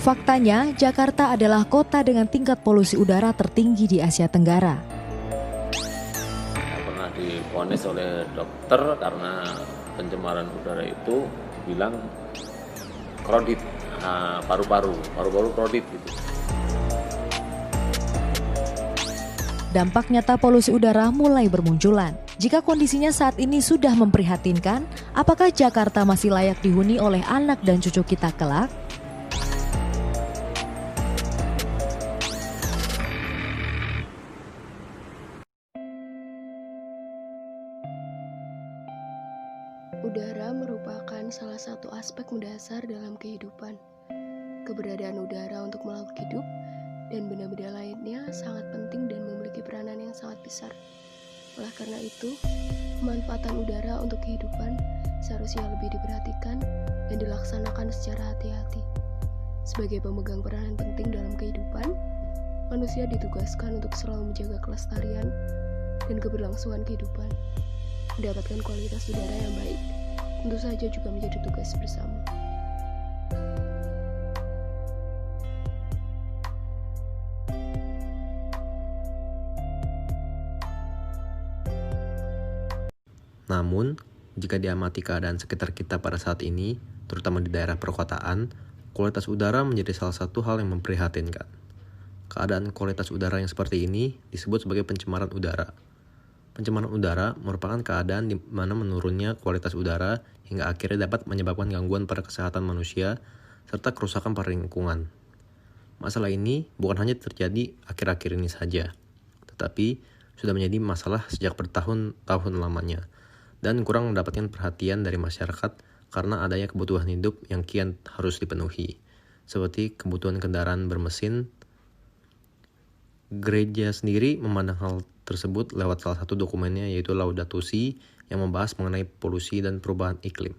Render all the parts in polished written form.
Faktanya, Jakarta adalah kota dengan tingkat polusi udara tertinggi di Asia Tenggara. Pernah divonis oleh dokter karena pencemaran udara itu dibilang krodit, paru-paru krodit gitu. Dampak nyata polusi udara mulai bermunculan. Jika kondisinya saat ini sudah memprihatinkan, apakah Jakarta masih layak dihuni oleh anak dan cucu kita kelak? Udara merupakan salah satu aspek mendasar dalam kehidupan. Keberadaan udara untuk makhluk hidup dan benda-benda lainnya sangat penting dan memiliki peranan yang sangat besar. Oleh karena itu, pemanfaatan udara untuk kehidupan seharusnya lebih diperhatikan dan dilaksanakan secara hati-hati. Sebagai pemegang peranan penting dalam kehidupan, manusia ditugaskan untuk selalu menjaga kelestarian dan keberlangsungan kehidupan. Mendapatkan kualitas udara yang baik tentu saja juga menjadi tugas bersama. Namun, jika diamati keadaan sekitar kita pada saat ini, terutama di daerah perkotaan, kualitas udara menjadi salah satu hal yang memprihatinkan. Keadaan kualitas udara yang seperti ini disebut sebagai pencemaran udara. Pencemaran udara merupakan keadaan di mana menurunnya kualitas udara hingga akhirnya dapat menyebabkan gangguan pada kesehatan manusia serta kerusakan pada lingkungan. Masalah ini bukan hanya terjadi akhir-akhir ini saja, tetapi sudah menjadi masalah sejak bertahun-tahun lamanya dan kurang mendapatkan perhatian dari masyarakat karena adanya kebutuhan hidup yang kian harus dipenuhi, seperti kebutuhan kendaraan bermesin. Gereja sendiri memandang hal tersebut lewat salah satu dokumennya, yaitu Laudato Si, yang membahas mengenai polusi dan perubahan iklim.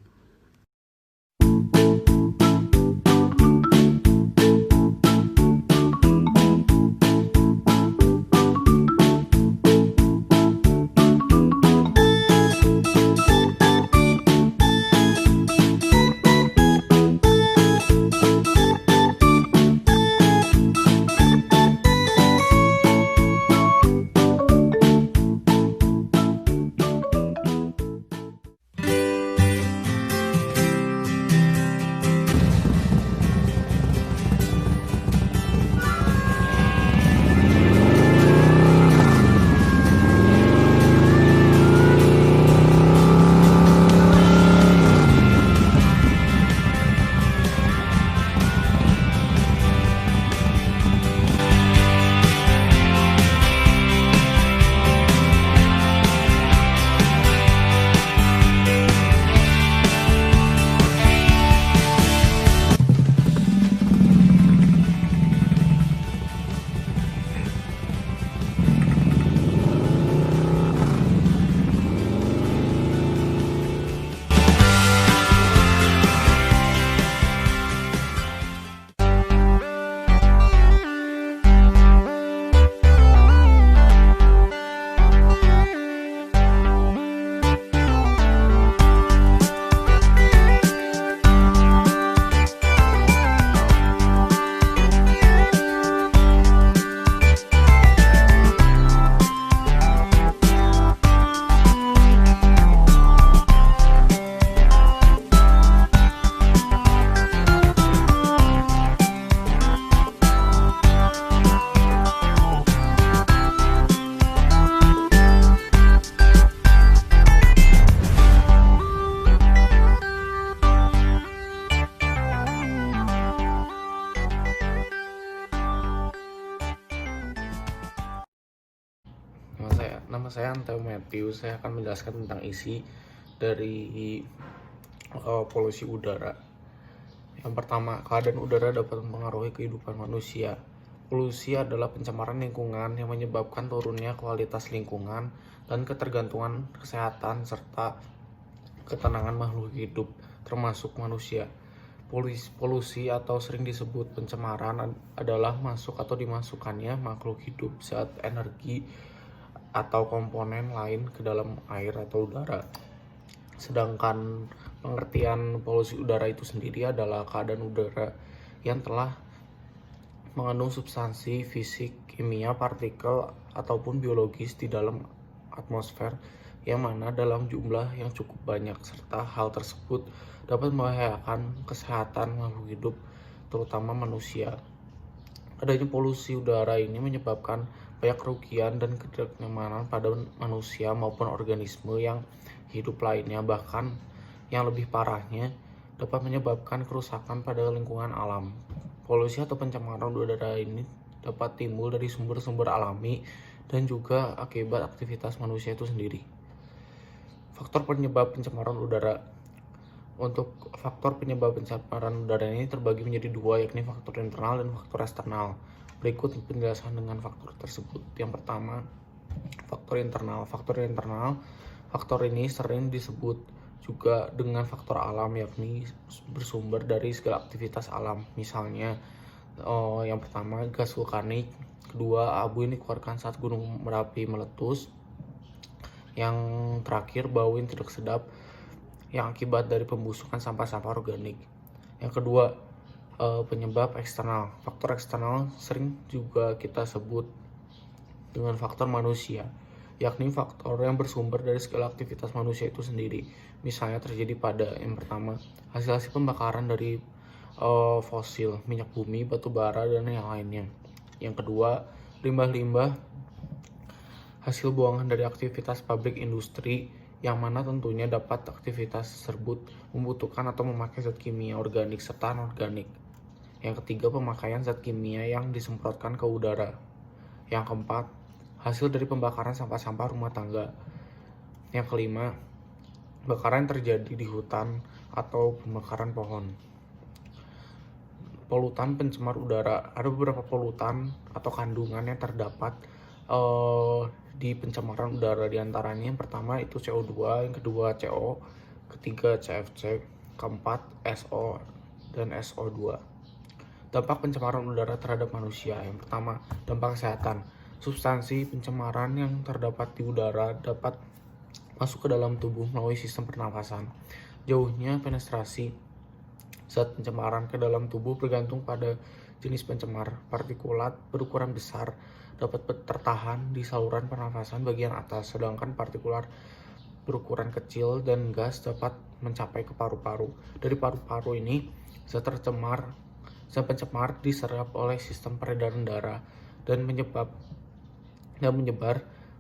Nama saya Anteo Matthew. Saya akan menjelaskan tentang isi dari polusi udara. Yang pertama, keadaan udara dapat mempengaruhi kehidupan manusia. Polusi adalah pencemaran lingkungan yang menyebabkan turunnya kualitas lingkungan dan ketergantungan kesehatan serta ketenangan makhluk hidup, termasuk manusia. Polusi atau sering disebut pencemaran adalah masuk atau dimasukkannya makhluk hidup saat energi atau komponen lain ke dalam air atau udara. Sedangkan pengertian polusi udara itu sendiri adalah keadaan udara yang telah mengandung substansi fisik, kimia, partikel, ataupun biologis di dalam atmosfer yang mana dalam jumlah yang cukup banyak, serta hal tersebut dapat membahayakan kesehatan makhluk hidup, terutama manusia. Adanya polusi udara ini menyebabkan banyak kerugian dan ketidaknyamanan pada manusia maupun organisme yang hidup lainnya, bahkan yang lebih parahnya dapat menyebabkan kerusakan pada lingkungan alam. Polusi atau pencemaran udara ini dapat timbul dari sumber-sumber alami dan juga akibat aktivitas manusia itu sendiri. Faktor penyebab pencemaran udara. Untuk faktor penyebab pencemaran udara ini terbagi menjadi dua, yakni faktor internal dan faktor eksternal. Berikut penjelasan dengan faktor tersebut. Yang pertama, faktor internal. Faktor ini sering disebut juga dengan faktor alam, yakni bersumber dari segala aktivitas alam. Misalnya, yang pertama gas vulkanik, kedua abu ini dikeluarkan saat gunung Merapi meletus, yang terakhir bau yang tidak sedap yang akibat dari pembusukan sampah-sampah organik. Yang kedua, penyebab eksternal. Faktor eksternal sering juga kita sebut dengan faktor manusia, yakni faktor yang bersumber dari segala aktivitas manusia itu sendiri. Misalnya terjadi pada yang pertama, hasil-hasil pembakaran dari fosil, minyak bumi, batu bara, dan yang lainnya. Yang kedua, limbah-limbah hasil buangan dari aktivitas pabrik industri, yang mana tentunya dapat aktivitas tersebut membutuhkan atau memakai zat kimia organik serta anorganik. Yang ketiga, pemakaian zat kimia yang disemprotkan ke udara. Yang keempat, hasil dari pembakaran sampah-sampah rumah tangga. Yang kelima, kebakaran terjadi di hutan atau pembakaran pohon. Polutan pencemar udara. Ada beberapa polutan atau kandungan yang terdapat di pencemaran udara. Di antaranya yang pertama itu CO2, yang kedua CO, ketiga CFC, keempat SO dan SO2. Dampak pencemaran udara terhadap manusia. Yang pertama, dampak kesehatan. Substansi pencemaran yang terdapat di udara dapat masuk ke dalam tubuh melalui sistem pernafasan. Jauhnya penetrasi zat pencemaran ke dalam tubuh bergantung pada jenis pencemar. Partikulat berukuran besar dapat tertahan di saluran pernafasan bagian atas, sedangkan partikulat berukuran kecil dan gas dapat mencapai ke paru-paru. Dari paru-paru ini, zat pencemar diserap oleh sistem peredaran darah dan menyebar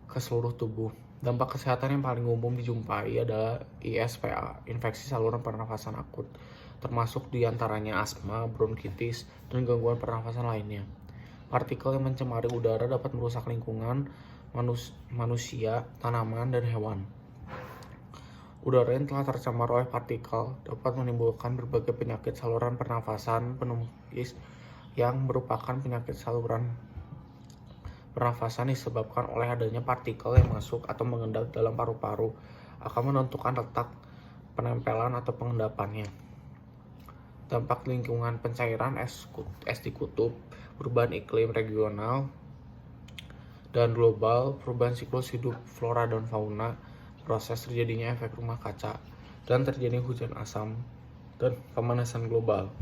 ke seluruh tubuh. Dampak kesehatan yang paling umum dijumpai adalah ISPA, infeksi saluran pernafasan akut, termasuk diantaranya asma, bronkitis, dan gangguan pernafasan lainnya. Partikel yang mencemari udara dapat merusak lingkungan manusia, tanaman, dan hewan. Udara yang telah tercemar oleh partikel dapat menimbulkan berbagai penyakit saluran pernafasan pneumonis yang merupakan penyakit saluran pernafasan disebabkan oleh adanya partikel yang masuk atau mengendap dalam paru-paru, akan menentukan letak penempelan atau pengendapannya. Dampak lingkungan pencairan es di kutub, perubahan iklim regional dan global, perubahan siklus hidup flora dan fauna, proses terjadinya efek rumah kaca, dan terjadinya hujan asam, dan pemanasan global.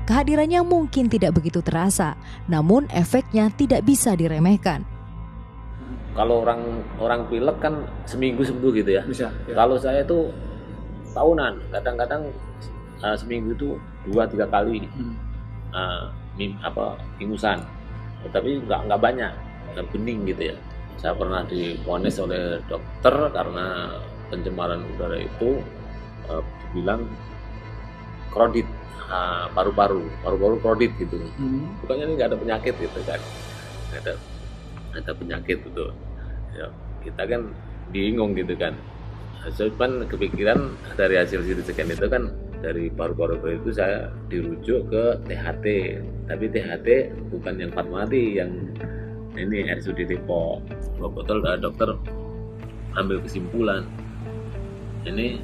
Kehadirannya mungkin tidak begitu terasa, namun efeknya tidak bisa diremehkan. Kalau orang pilek kan seminggu sembuh gitu ya. Bisa. Ya. Kalau saya itu tahunan, kadang-kadang seminggu itu 2-3 kali ingusan, tapi nggak banyak, bening gitu ya. Saya pernah divonis oleh dokter karena pencemaran udara itu bilang krodit paru-paru krodit gitu. Bukannya ini nggak ada penyakit gitu kan, ada penyakit gitu ya, kita kan bingung gitu kan. Cuman kepikiran dari hasil CT scan itu kan, dari paru-paru itu saya dirujuk ke THT, tapi THT bukan yang Fatmawati, yang ini RSUD Depok. Betul dokter ambil kesimpulan ini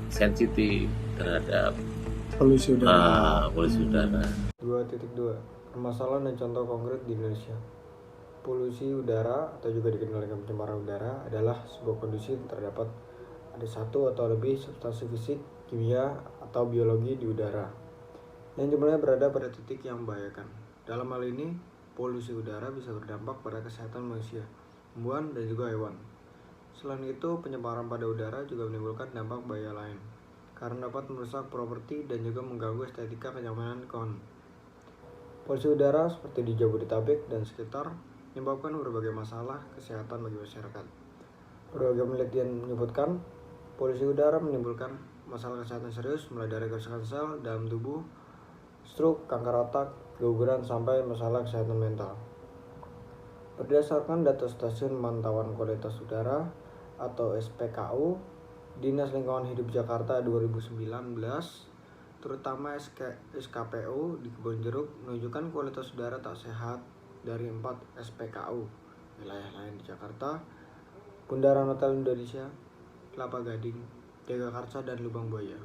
sensitif terhadap polusi udara. Polusi udara. 2.2 Permasalahan dan contoh konkret di Indonesia. Polusi udara atau juga dikenal dengan pencemaran udara adalah sebuah kondisi yang terdapat ada satu atau lebih substansi fisik, kimia, atau biologi di udara yang jumlahnya berada pada titik yang membahayakan. Dalam hal ini, polusi udara bisa berdampak pada kesehatan manusia, tumbuhan, dan juga hewan. Selain itu, penyebaran pada udara juga menimbulkan dampak bahaya lain, karena dapat merusak properti dan juga mengganggu estetika kenyamanan lingkungan. Polusi udara seperti di Jabodetabek dan sekitar menyebabkan berbagai masalah kesehatan bagi masyarakat. Berbagai penelitian menyebutkan polusi udara menimbulkan masalah kesehatan serius mulai dari kerusakan sel dalam tubuh, stroke, kanker otak, keguguran, sampai masalah kesehatan mental. Berdasarkan data Stasiun Pemantauan Kualitas Udara atau SPKU, Dinas Lingkungan Hidup Jakarta 2019, terutama SKPU di Kebonjeruk, menunjukkan kualitas udara tak sehat dari 4 SPKU wilayah lain di Jakarta, Bundaran Hotel Indonesia, Kelapa Gading, Jagakarsa, dan Lubang Buaya.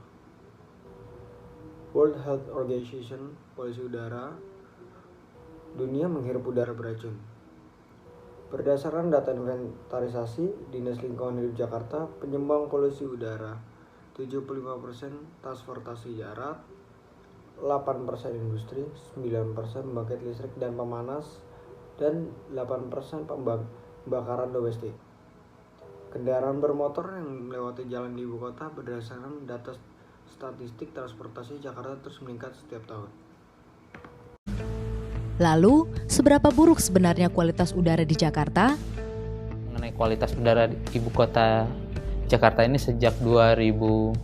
World Health Organization, polusi udara dunia menghirup udara beracun. Berdasarkan data inventarisasi Dinas Lingkungan Hidup Jakarta, penyumbang polusi udara 75% transportasi darat, 8% industri, 9% pembangkit listrik dan pemanas, dan 8% pembakaran domestik. Kendaraan bermotor yang melewati jalan di ibu kota berdasarkan data statistik transportasi Jakarta terus meningkat setiap tahun. Lalu, seberapa buruk sebenarnya kualitas udara di Jakarta? Mengenai kualitas udara di ibu kota Jakarta ini sejak 2017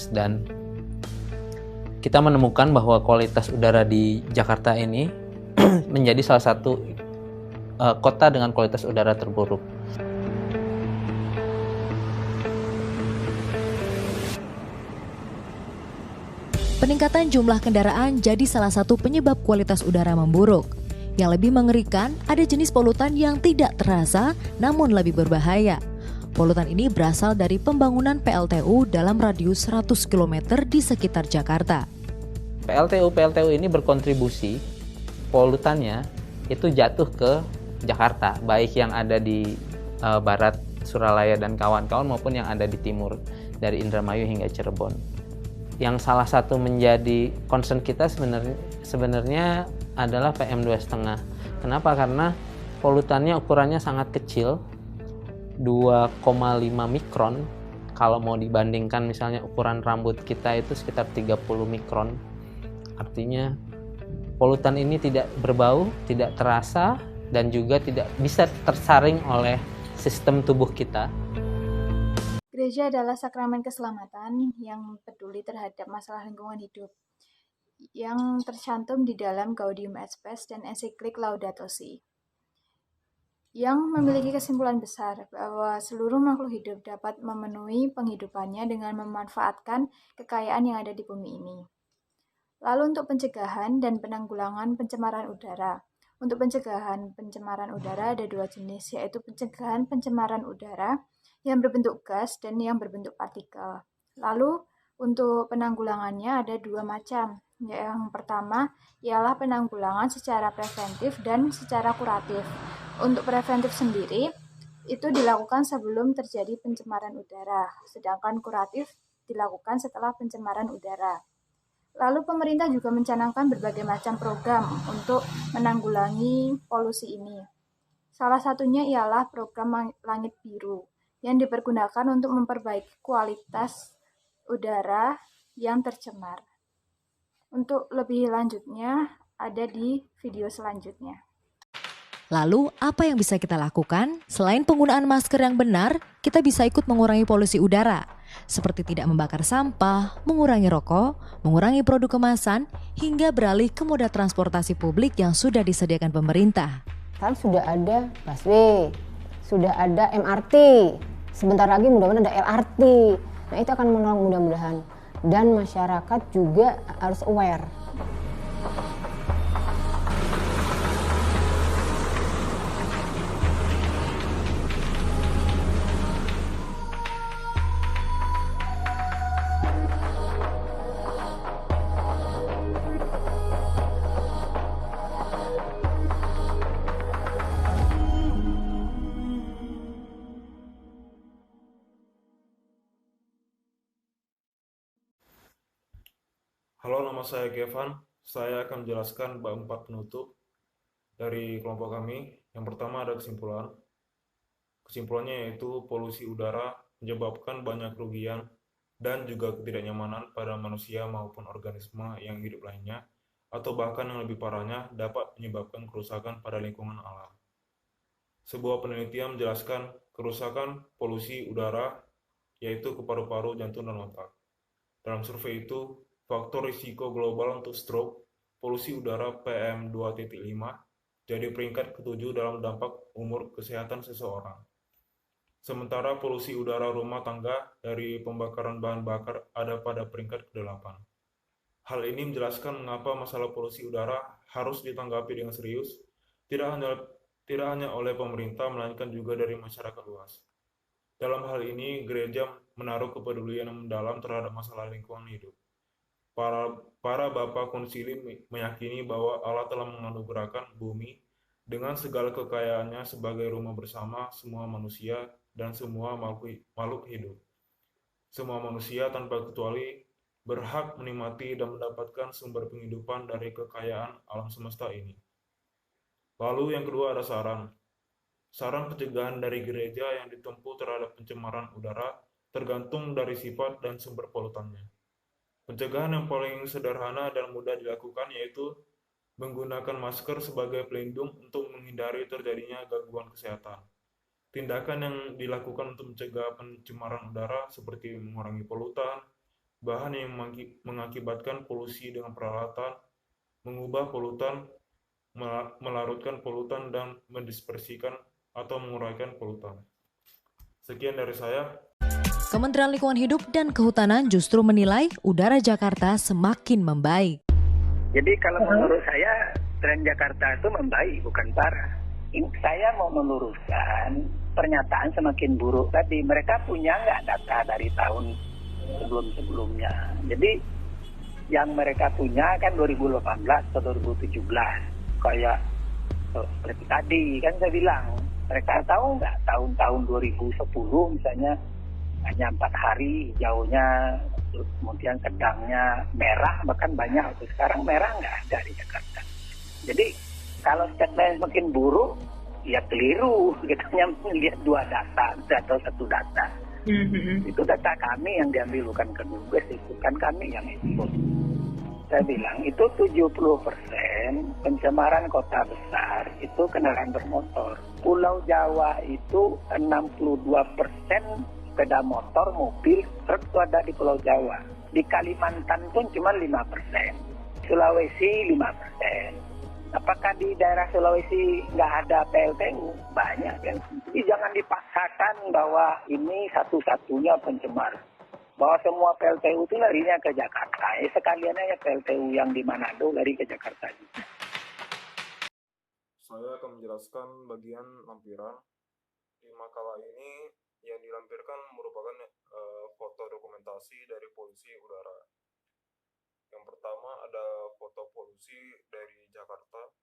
dan kita menemukan bahwa kualitas udara di Jakarta ini menjadi salah satu kota dengan kualitas udara terburuk. Peningkatan jumlah kendaraan jadi salah satu penyebab kualitas udara memburuk. Yang lebih mengerikan, ada jenis polutan yang tidak terasa namun lebih berbahaya. Polutan ini berasal dari pembangunan PLTU dalam radius 100 km di sekitar Jakarta. PLTU ini berkontribusi polutannya itu jatuh ke Jakarta, baik yang ada di barat Suralaya dan kawan-kawan maupun yang ada di timur dari Indramayu hingga Cirebon. Yang salah satu menjadi concern kita sebenarnya adalah PM2,5. Kenapa? Karena polutannya ukurannya sangat kecil, 2,5 mikron. Kalau mau dibandingkan misalnya ukuran rambut kita itu sekitar 30 mikron. Artinya polutan ini tidak berbau, tidak terasa, dan juga tidak bisa tersaring oleh sistem tubuh kita. Gereja adalah sakramen keselamatan yang peduli terhadap masalah lingkungan hidup yang tercantum di dalam Gaudium et Spes dan ensiklik Laudato Si, yang memiliki kesimpulan besar bahwa seluruh makhluk hidup dapat memenuhi penghidupannya dengan memanfaatkan kekayaan yang ada di bumi ini. Lalu untuk pencegahan dan penanggulangan pencemaran udara. Untuk pencegahan pencemaran udara ada 2 jenis, yaitu pencegahan pencemaran udara yang berbentuk gas dan yang berbentuk partikel. Lalu untuk penanggulangannya ada 2 macam. Yang pertama ialah penanggulangan secara preventif dan secara kuratif. Untuk preventif sendiri itu dilakukan sebelum terjadi pencemaran udara, sedangkan kuratif dilakukan setelah pencemaran udara. Lalu pemerintah juga mencanangkan berbagai macam program untuk menanggulangi polusi ini. Salah satunya ialah program Langit Biru yang dipergunakan untuk memperbaiki kualitas udara yang tercemar. Untuk lebih lanjutnya ada di video selanjutnya. Lalu, apa yang bisa kita lakukan? Selain penggunaan masker yang benar, kita bisa ikut mengurangi polusi udara, seperti tidak membakar sampah, mengurangi rokok, mengurangi produk kemasan, hingga beralih ke moda transportasi publik yang sudah disediakan pemerintah. Kan sudah ada busway, sudah ada MRT, sebentar lagi mudah-mudahan ada LRT. Nah itu akan menolong mudah-mudahan. Dan masyarakat juga harus aware. Halo, nama saya Gevan. Saya akan menjelaskan bab 4 penutup dari kelompok kami. Yang pertama ada kesimpulan. Kesimpulannya yaitu polusi udara menyebabkan banyak kerugian dan juga ketidaknyamanan pada manusia maupun organisme yang hidup lainnya, atau bahkan yang lebih parahnya dapat menyebabkan kerusakan pada lingkungan alam. Sebuah penelitian menjelaskan kerusakan polusi udara yaitu ke paru-paru, jantung, dan otak. Dalam survei itu, faktor risiko global untuk stroke, polusi udara PM2.5 jadi peringkat ke-7 dalam dampak umur kesehatan seseorang. Sementara polusi udara rumah tangga dari pembakaran bahan bakar ada pada peringkat ke-8. Hal ini menjelaskan mengapa masalah polusi udara harus ditanggapi dengan serius, tidak hanya oleh pemerintah, melainkan juga dari masyarakat luas. Dalam hal ini, gereja menaruh kepedulian yang mendalam terhadap masalah lingkungan hidup. Para bapa konsili meyakini bahwa Allah telah menganugerahkan bumi dengan segala kekayaannya sebagai rumah bersama semua manusia dan semua makhluk hidup. Semua manusia tanpa kecuali berhak menikmati dan mendapatkan sumber penghidupan dari kekayaan alam semesta ini. Lalu yang kedua ada saran. Saran pencegahan dari gereja yang ditempuh terhadap pencemaran udara tergantung dari sifat dan sumber polutannya. Pencegahan yang paling sederhana dan mudah dilakukan yaitu menggunakan masker sebagai pelindung untuk menghindari terjadinya gangguan kesehatan. Tindakan yang dilakukan untuk mencegah pencemaran udara seperti mengurangi polutan, bahan yang mengakibatkan polusi dengan peralatan, mengubah polutan, melarutkan polutan, dan mendispersikan atau menguraikan polutan. Sekian dari saya. Kementerian Lingkungan Hidup dan Kehutanan justru menilai udara Jakarta semakin membaik. Jadi kalau menurut saya tren Jakarta itu membaik, bukan parah. Saya mau meluruskan pernyataan semakin buruk tadi. Mereka punya nggak data dari tahun sebelum-sebelumnya. Jadi yang mereka punya kan 2018 atau 2017. Kayak seperti tadi kan saya bilang. Mereka tahu nggak tahun-tahun 2010 misalnya hanya 4 hari jauhnya, terus kemudian sedangnya merah, bahkan banyak. Sekarang merah nggak ada di Jakarta. Jadi kalau statement semakin buruk, ya keliru. Kita hanya melihat 2 data atau 1 data. Itu data kami yang diambil, bukan kedubes, itu kan kami yang ikut. Saya bilang itu 70% pencemaran kota besar itu kendaraan bermotor. Pulau Jawa itu 62% sepeda motor, mobil, truk itu ada di Pulau Jawa. Di Kalimantan pun cuma 5%. Sulawesi 5%. Apakah di daerah Sulawesi nggak ada PLTU? Banyak kan. Jadi jangan dipaksakan bahwa ini satu-satunya pencemar. Bahwa semua PLTU itu larinya ke Jakarta. Sekalian aja PLTU yang di Manado lari ke Jakarta juga. Saya akan menjelaskan bagian lampiran. Di makalah ini yang dilampirkan merupakan foto dokumentasi dari polusi udara. Yang pertama ada foto polusi dari Jakarta.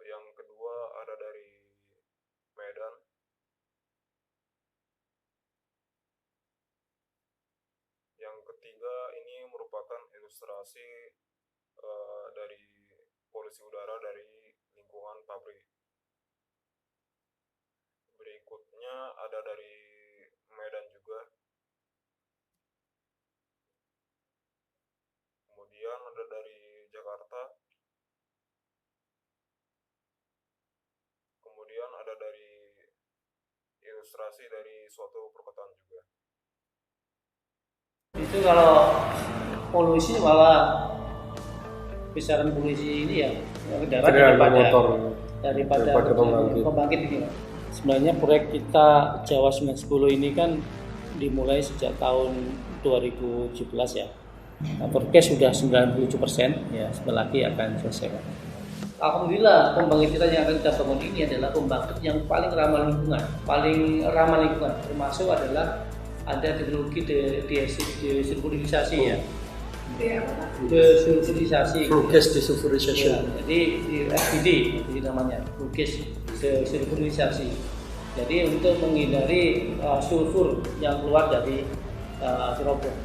Yang kedua ada dari Medan. Yang ketiga ini merupakan ilustrasi dari polusi udara dari lingkungan pabrik. Berikutnya ada dari Medan juga. Kemudian ada dari Jakarta. Kemudian ada dari ilustrasi dari suatu perkotaan juga. Itu kalau polusi malah besaran polusi ini ya kendaraan daripada pembangkit ini. Sebenarnya proyek kita Jawa 910 ini kan dimulai sejak tahun 2017 ya. Nah, progres sudah 97% ya, sebentar lagi akan selesai. Alhamdulillah pembangkit kita yang akan kita bangun ini adalah pembangkit yang paling ramah lingkungan, termasuk adalah ada teknologi desulfurisasi ya. Desulfurisasi. Progress desulfurisasi. Ya, jadi di FGD itu namanya, progress desulfurisasi. Jadi untuk menghindari sulfur yang keluar dari teropong.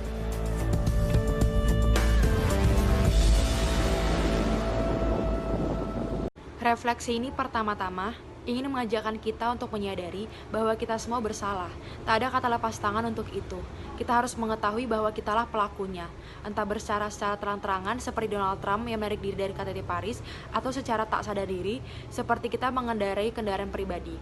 Refleksi ini pertama-tama ingin mengajakkan kita untuk menyadari bahwa kita semua bersalah. Tak ada kata lepas tangan untuk itu. Kita harus mengetahui bahwa kitalah pelakunya. Entah secara terang-terangan seperti Donald Trump yang menarik diri dari KTT Paris, atau secara tak sadar diri seperti kita mengendarai kendaraan pribadi.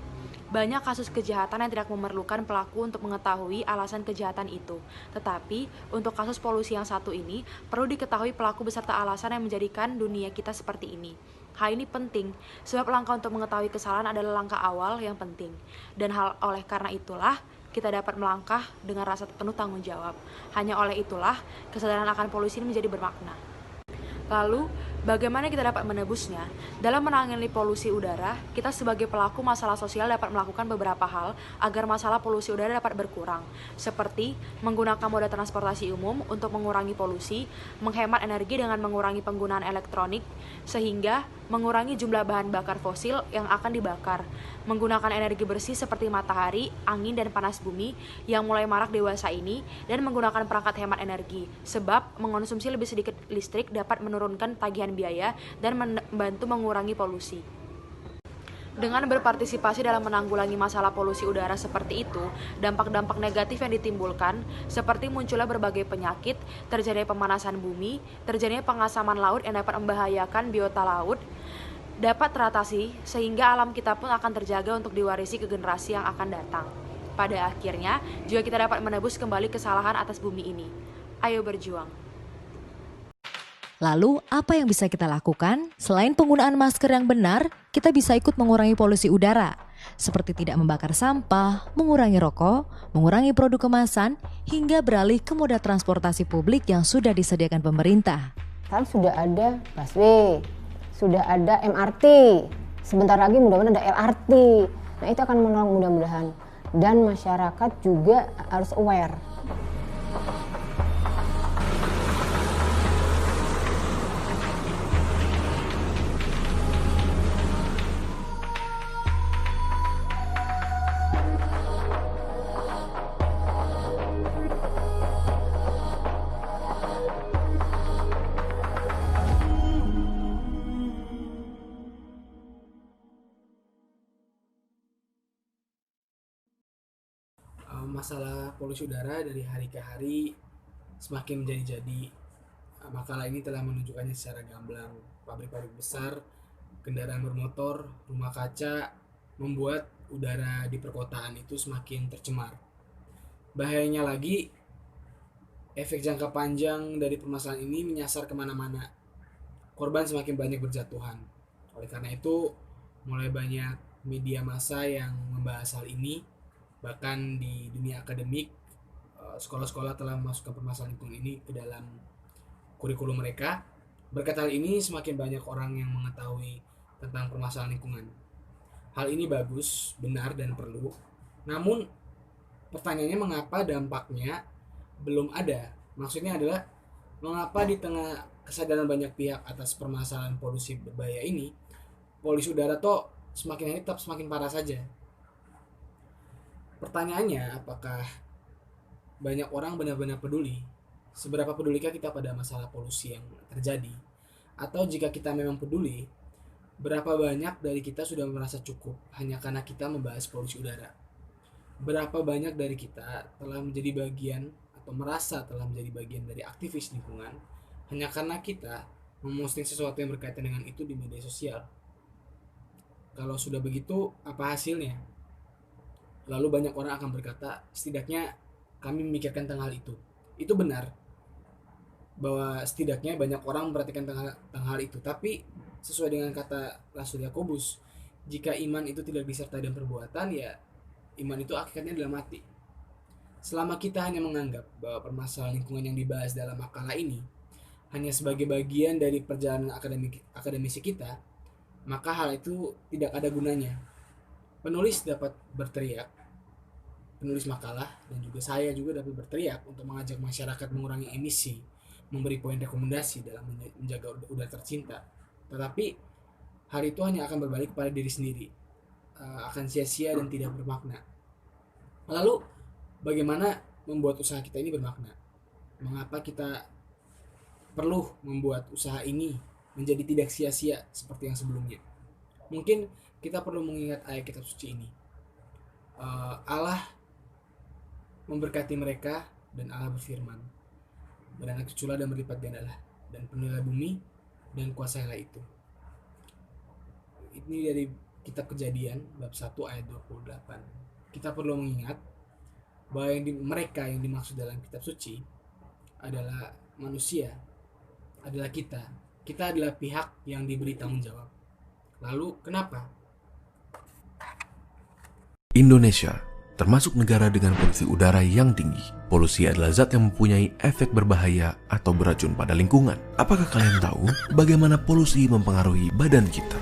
Banyak kasus kejahatan yang tidak memerlukan pelaku untuk mengetahui alasan kejahatan itu. Tetapi, untuk kasus polusi yang satu ini, perlu diketahui pelaku beserta alasan yang menjadikan dunia kita seperti ini. Hal ini penting, sebab langkah untuk mengetahui kesalahan adalah langkah awal yang penting. Dan oleh karena itulah, kita dapat melangkah dengan rasa penuh tanggung jawab. Hanya oleh itulah, kesadaran akan polusi ini menjadi bermakna. Lalu, bagaimana kita dapat menebusnya? Dalam menangani polusi udara, kita sebagai pelaku masalah sosial dapat melakukan beberapa hal agar masalah polusi udara dapat berkurang, seperti menggunakan moda transportasi umum untuk mengurangi polusi, menghemat energi dengan mengurangi penggunaan elektronik, sehingga mengurangi jumlah bahan bakar fosil yang akan dibakar, menggunakan energi bersih seperti matahari, angin, dan panas bumi yang mulai marak dewasa ini, dan menggunakan perangkat hemat energi, sebab mengonsumsi lebih sedikit listrik dapat menurunkan tagihan biaya dan membantu mengurangi polusi. Dengan berpartisipasi dalam menanggulangi masalah polusi udara seperti itu, dampak-dampak negatif yang ditimbulkan seperti munculnya berbagai penyakit, terjadinya pemanasan bumi, terjadinya pengasaman laut yang dapat membahayakan biota laut, dapat teratasi sehingga alam kita pun akan terjaga untuk diwarisi ke generasi yang akan datang. Pada akhirnya, juga kita dapat menebus kembali kesalahan atas bumi ini. Ayo berjuang. Lalu, apa yang bisa kita lakukan? Selain penggunaan masker yang benar, kita bisa ikut mengurangi polusi udara, seperti tidak membakar sampah, mengurangi rokok, mengurangi produk kemasan, hingga beralih ke moda transportasi publik yang sudah disediakan pemerintah. Kan sudah ada busway, sudah ada MRT, sebentar lagi mudah-mudahan ada LRT. Nah, itu akan menolong mudah-mudahan. Dan masyarakat juga harus aware. Masalah polusi udara dari hari ke hari semakin menjadi-jadi. Makalah ini telah menunjukkannya secara gamblang. Pabrik-pabrik besar, kendaraan bermotor, rumah kaca membuat udara di perkotaan itu semakin tercemar. Bahayanya lagi, efek jangka panjang dari permasalahan ini menyasar kemana-mana. Korban semakin banyak berjatuhan. Oleh karena itu, mulai banyak media massa yang membahas hal ini. Bahkan di dunia akademik, sekolah-sekolah telah memasukkan permasalahan lingkungan ini ke dalam kurikulum mereka. Berkat hal ini, semakin banyak orang yang mengetahui tentang permasalahan lingkungan. Hal ini bagus, benar, dan perlu. Namun, pertanyaannya mengapa dampaknya belum ada? Maksudnya adalah, mengapa di tengah kesadaran banyak pihak atas permasalahan polusi berbahaya ini, polusi udara toh semakin hari tetap semakin parah saja. Pertanyaannya, apakah banyak orang benar-benar peduli? Seberapa pedulikah kita pada masalah polusi yang terjadi? Atau jika kita memang peduli, berapa banyak dari kita sudah merasa cukup hanya karena kita membahas polusi udara? Berapa banyak dari kita telah menjadi bagian atau merasa telah menjadi bagian dari aktivis lingkungan hanya karena kita memposting sesuatu yang berkaitan dengan itu di media sosial? Kalau sudah begitu, apa hasilnya? Lalu banyak orang akan berkata, setidaknya kami memikirkan tentang hal itu. Itu benar, bahwa setidaknya banyak orang memperhatikan tentang hal itu. Tapi sesuai dengan kata Rasul Yakobus, jika iman itu tidak disertai dengan perbuatan, ya iman itu hakikatnya adalah mati. Selama kita hanya menganggap bahwa permasalahan lingkungan yang dibahas dalam makalah ini hanya sebagai bagian dari perjalanan akademisi kita, maka hal itu tidak ada gunanya. Penulis dapat berteriak, penulis makalah dan juga saya juga dapat berteriak untuk mengajak masyarakat mengurangi emisi, memberi poin rekomendasi dalam menjaga udara tercinta. Tetapi hal itu hanya akan berbalik kepada diri sendiri. akan sia-sia dan tidak bermakna. Lalu bagaimana membuat usaha kita ini bermakna? Mengapa kita perlu membuat usaha ini menjadi tidak sia-sia seperti yang sebelumnya? Mungkin kita perlu mengingat ayat kitab suci ini. Allah memberkati mereka dan Allah berfirman, beranak cuculah dan berlipat gandalah, dan penuhilah bumi dan kuasailah itu. Ini dari kitab Kejadian bab 1 ayat 28. Kita perlu mengingat bahwa mereka yang dimaksud dalam kitab suci adalah manusia, adalah kita. Kita adalah pihak yang diberi tanggung jawab. Lalu kenapa? Indonesia termasuk negara dengan polusi udara yang tinggi. Polusi adalah zat yang mempunyai efek berbahaya atau beracun pada lingkungan. Apakah kalian tahu bagaimana polusi mempengaruhi badan kita?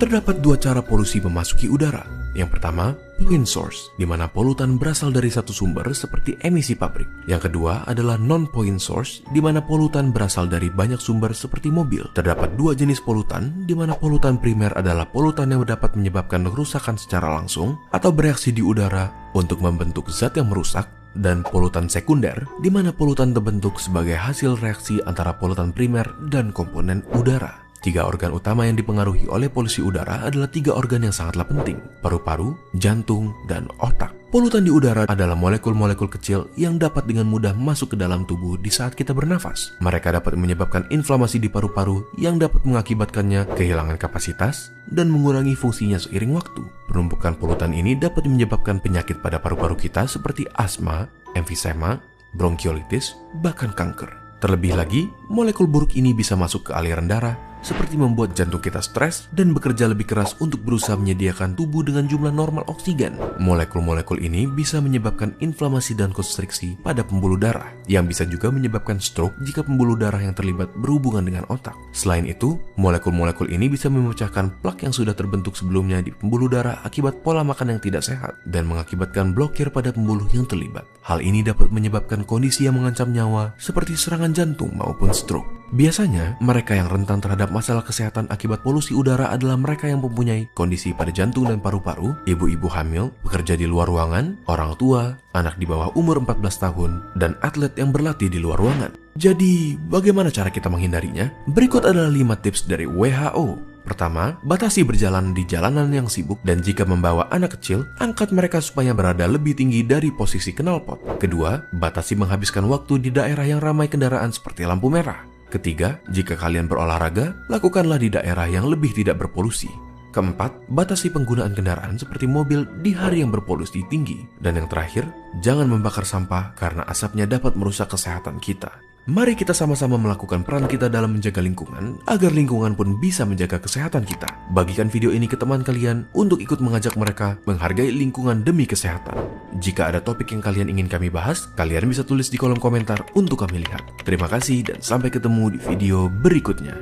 Terdapat dua cara polusi memasuki udara. Yang pertama, pollutant source, di mana polutan berasal dari satu sumber seperti emisi pabrik. Yang kedua adalah non-pollutant source, di mana polutan berasal dari banyak sumber seperti mobil. Terdapat dua jenis polutan, di mana polutan primer adalah polutan yang dapat menyebabkan kerusakan secara langsung atau bereaksi di udara untuk membentuk zat yang merusak, dan polutan sekunder, di mana polutan terbentuk sebagai hasil reaksi antara polutan primer dan komponen udara. Tiga organ utama yang dipengaruhi oleh polusi udara adalah tiga organ yang sangatlah penting: paru-paru, jantung, dan otak. Polutan di udara adalah molekul-molekul kecil yang dapat dengan mudah masuk ke dalam tubuh di saat kita bernafas. Mereka dapat menyebabkan inflamasi di paru-paru yang dapat mengakibatkannya kehilangan kapasitas dan mengurangi fungsinya seiring waktu. Penumpukan polutan ini dapat menyebabkan penyakit pada paru-paru kita seperti asma, emfisema, bronkiolitis, bahkan kanker. Terlebih lagi, molekul buruk ini bisa masuk ke aliran darah, seperti membuat jantung kita stres dan bekerja lebih keras untuk berusaha menyediakan tubuh dengan jumlah normal oksigen. Molekul-molekul ini bisa menyebabkan inflamasi dan konstriksi pada pembuluh darah, yang bisa juga menyebabkan stroke jika pembuluh darah yang terlibat berhubungan dengan otak. Selain itu, molekul-molekul ini bisa memecahkan plak yang sudah terbentuk sebelumnya di pembuluh darah akibat pola makan yang tidak sehat, dan mengakibatkan blokir pada pembuluh yang terlibat. Hal ini dapat menyebabkan kondisi yang mengancam nyawa, seperti serangan jantung maupun stroke. Biasanya, mereka yang rentan terhadap masalah kesehatan akibat polusi udara adalah mereka yang mempunyai kondisi pada jantung dan paru-paru, ibu-ibu hamil, bekerja di luar ruangan, orang tua, anak di bawah umur 14 tahun, dan atlet yang berlatih di luar ruangan. Jadi, bagaimana cara kita menghindarinya? Berikut adalah 5 tips dari WHO. Pertama, batasi berjalan di jalanan yang sibuk, dan jika membawa anak kecil, angkat mereka supaya berada lebih tinggi dari posisi knalpot. Kedua, batasi menghabiskan waktu di daerah yang ramai kendaraan seperti lampu merah. Ketiga, jika kalian berolahraga, lakukanlah di daerah yang lebih tidak berpolusi. Keempat, batasi penggunaan kendaraan seperti mobil di hari yang berpolusi tinggi. Dan yang terakhir, jangan membakar sampah karena asapnya dapat merusak kesehatan kita. Mari kita sama-sama melakukan peran kita dalam menjaga lingkungan, agar lingkungan pun bisa menjaga kesehatan kita. Bagikan video ini ke teman kalian untuk ikut mengajak mereka menghargai lingkungan demi kesehatan. Jika ada topik yang kalian ingin kami bahas, kalian bisa tulis di kolom komentar untuk kami lihat. Terima kasih dan sampai ketemu di video berikutnya.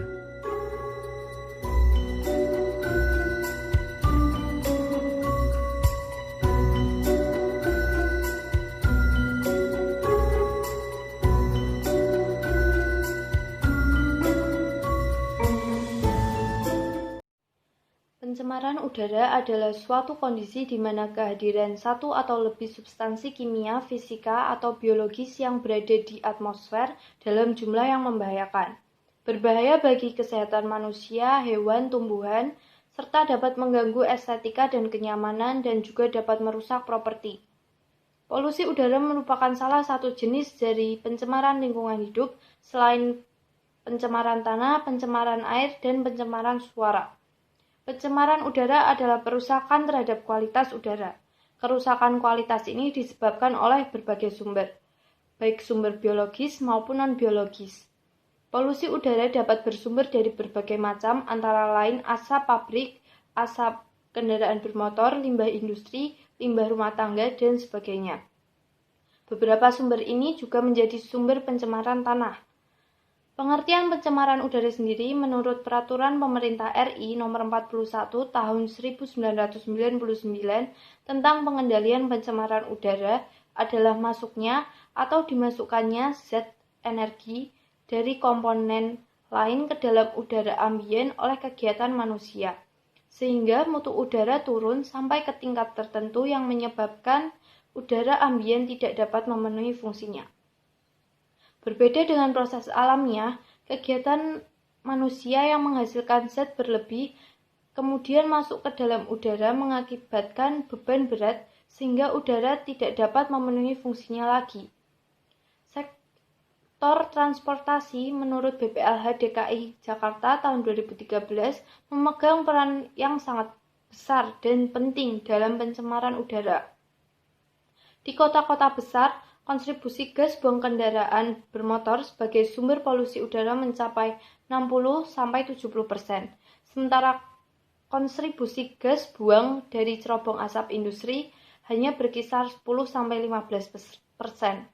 Pencemaran udara adalah suatu kondisi di mana kehadiran satu atau lebih substansi kimia, fisika, atau biologis yang berada di atmosfer dalam jumlah yang membahayakan. Berbahaya bagi kesehatan manusia, hewan, tumbuhan, serta dapat mengganggu estetika dan kenyamanan dan juga dapat merusak properti. Polusi udara merupakan salah satu jenis dari pencemaran lingkungan hidup selain pencemaran tanah, pencemaran air, dan pencemaran suara. Pencemaran udara adalah perusakan terhadap kualitas udara. Kerusakan kualitas ini disebabkan oleh berbagai sumber, baik sumber biologis maupun non-biologis. Polusi udara dapat bersumber dari berbagai macam, antara lain asap pabrik, asap kendaraan bermotor, limbah industri, limbah rumah tangga, dan sebagainya. Beberapa sumber ini juga menjadi sumber pencemaran tanah. Pengertian pencemaran udara sendiri menurut Peraturan Pemerintah RI Nomor 41 Tahun 1999 tentang pengendalian pencemaran udara adalah masuknya atau dimasukkannya zat energi dari komponen lain ke dalam udara ambien oleh kegiatan manusia, sehingga mutu udara turun sampai ke tingkat tertentu yang menyebabkan udara ambien tidak dapat memenuhi fungsinya. Berbeda dengan proses alamiah, kegiatan manusia yang menghasilkan zat berlebih kemudian masuk ke dalam udara mengakibatkan beban berat sehingga udara tidak dapat memenuhi fungsinya lagi. Sektor transportasi menurut BPLH DKI Jakarta tahun 2013 memegang peran yang sangat besar dan penting dalam pencemaran udara. Di kota-kota besar, kontribusi gas buang kendaraan bermotor sebagai sumber polusi udara mencapai 60-70%, sementara kontribusi gas buang dari cerobong asap industri hanya berkisar 10-15%.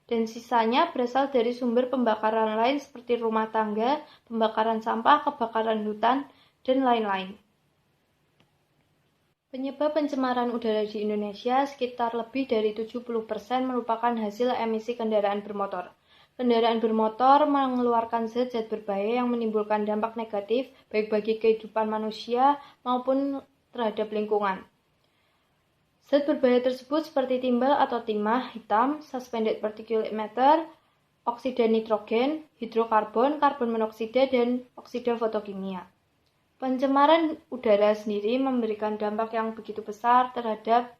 Dan sisanya berasal dari sumber pembakaran lain seperti rumah tangga, pembakaran sampah, kebakaran hutan, dan lain-lain. Penyebab pencemaran udara di Indonesia sekitar lebih dari 70% merupakan hasil emisi kendaraan bermotor. Kendaraan bermotor mengeluarkan zat-zat berbahaya yang menimbulkan dampak negatif baik bagi kehidupan manusia maupun terhadap lingkungan. Zat berbahaya tersebut seperti timbal atau timah hitam, suspended particulate matter, oksida nitrogen, hidrokarbon, karbon monoksida, dan oksida fotokimia. Pencemaran udara sendiri memberikan dampak yang begitu besar terhadap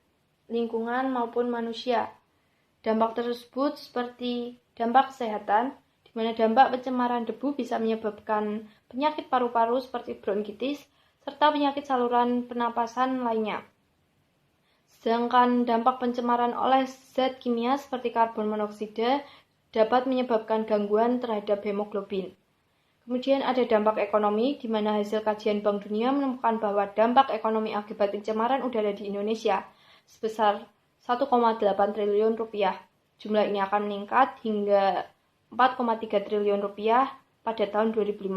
lingkungan maupun manusia. Dampak tersebut seperti dampak kesehatan, di mana dampak pencemaran debu bisa menyebabkan penyakit paru-paru seperti bronkitis, serta penyakit saluran pernapasan lainnya. Sedangkan dampak pencemaran oleh zat kimia seperti karbon monoksida dapat menyebabkan gangguan terhadap hemoglobin. Kemudian ada dampak ekonomi, di mana hasil kajian Bank Dunia menemukan bahwa dampak ekonomi akibat pencemaran udara di Indonesia sebesar 1,8 triliun rupiah. Jumlah ini akan meningkat hingga 4,3 triliun rupiah pada tahun 2015.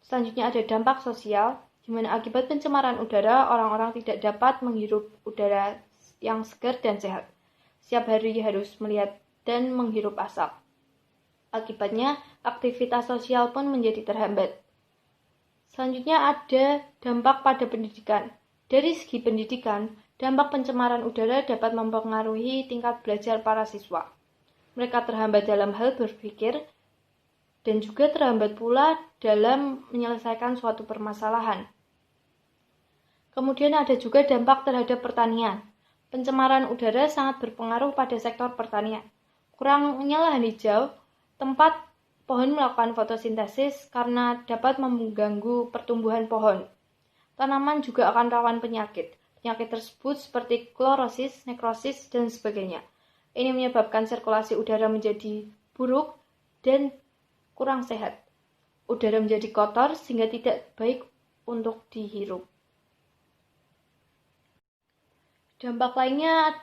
Selanjutnya ada dampak sosial, di mana akibat pencemaran udara, orang-orang tidak dapat menghirup udara yang segar dan sehat. Setiap hari harus melihat dan menghirup asap. Akibatnya, aktivitas sosial pun menjadi terhambat. Selanjutnya ada dampak pada pendidikan. Dari segi pendidikan, dampak pencemaran udara dapat mempengaruhi tingkat belajar para siswa. Mereka terhambat dalam hal berpikir dan juga terhambat pula dalam menyelesaikan suatu permasalahan. Kemudian ada juga dampak terhadap pertanian. Pencemaran udara sangat berpengaruh pada sektor pertanian. Kurangnya lahan hijau, tempat pohon melakukan fotosintesis karena dapat mengganggu pertumbuhan pohon. Tanaman juga akan rawan penyakit. Penyakit tersebut seperti klorosis, nekrosis, dan sebagainya. Ini menyebabkan sirkulasi udara menjadi buruk dan kurang sehat. Udara menjadi kotor sehingga tidak baik untuk dihirup. Dampak lainnya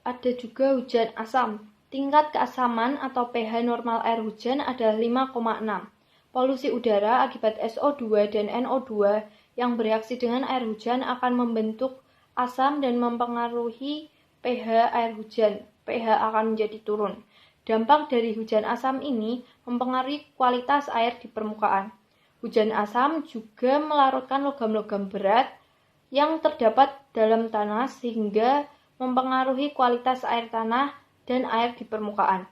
ada juga hujan asam. Tingkat keasaman atau pH normal air hujan adalah 5,6. Polusi udara akibat SO2 dan NO2 yang bereaksi dengan air hujan akan membentuk asam dan mempengaruhi pH air hujan. pH akan menjadi turun. Dampak dari hujan asam ini mempengaruhi kualitas air di permukaan. Hujan asam juga melarutkan logam-logam berat yang terdapat dalam tanah sehingga mempengaruhi kualitas air tanah dan air di permukaan.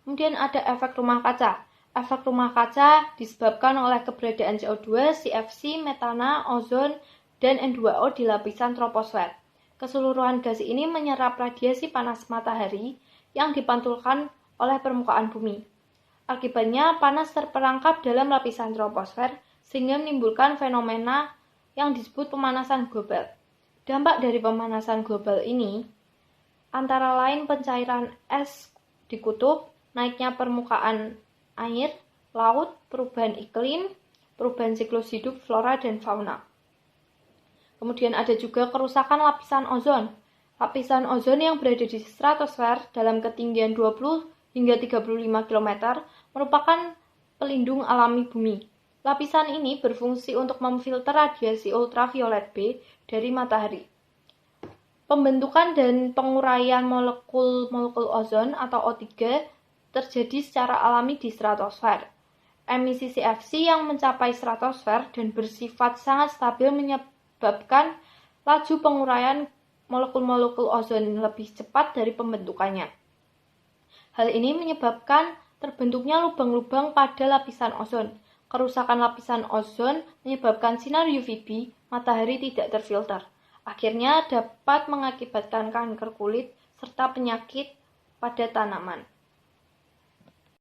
Kemudian ada efek rumah kaca. Efek rumah kaca disebabkan oleh keberadaan CO2, CFC, metana, ozon, dan N2O di lapisan troposfer. Keseluruhan gas ini menyerap radiasi panas matahari yang dipantulkan oleh permukaan bumi. Akibatnya panas terperangkap dalam lapisan troposfer sehingga menimbulkan fenomena yang disebut pemanasan global. Dampak dari pemanasan global ini antara lain pencairan es di kutub, naiknya permukaan air, laut, perubahan iklim, perubahan siklus hidup flora dan fauna. Kemudian ada juga kerusakan lapisan ozon. Lapisan ozon yang berada di stratosfer dalam ketinggian 20 hingga 35 km merupakan pelindung alami bumi. Lapisan ini berfungsi untuk memfilter radiasi ultraviolet B dari matahari. Pembentukan dan penguraian molekul-molekul ozon atau O3 terjadi secara alami di stratosfer. Emisi CFC yang mencapai stratosfer dan bersifat sangat stabil menyebabkan laju penguraian molekul-molekul ozon lebih cepat dari pembentukannya. Hal ini menyebabkan terbentuknya lubang-lubang pada lapisan ozon. Kerusakan lapisan ozon menyebabkan sinar UVB matahari tidak terfilter. Akhirnya dapat mengakibatkan kanker kulit serta penyakit pada tanaman.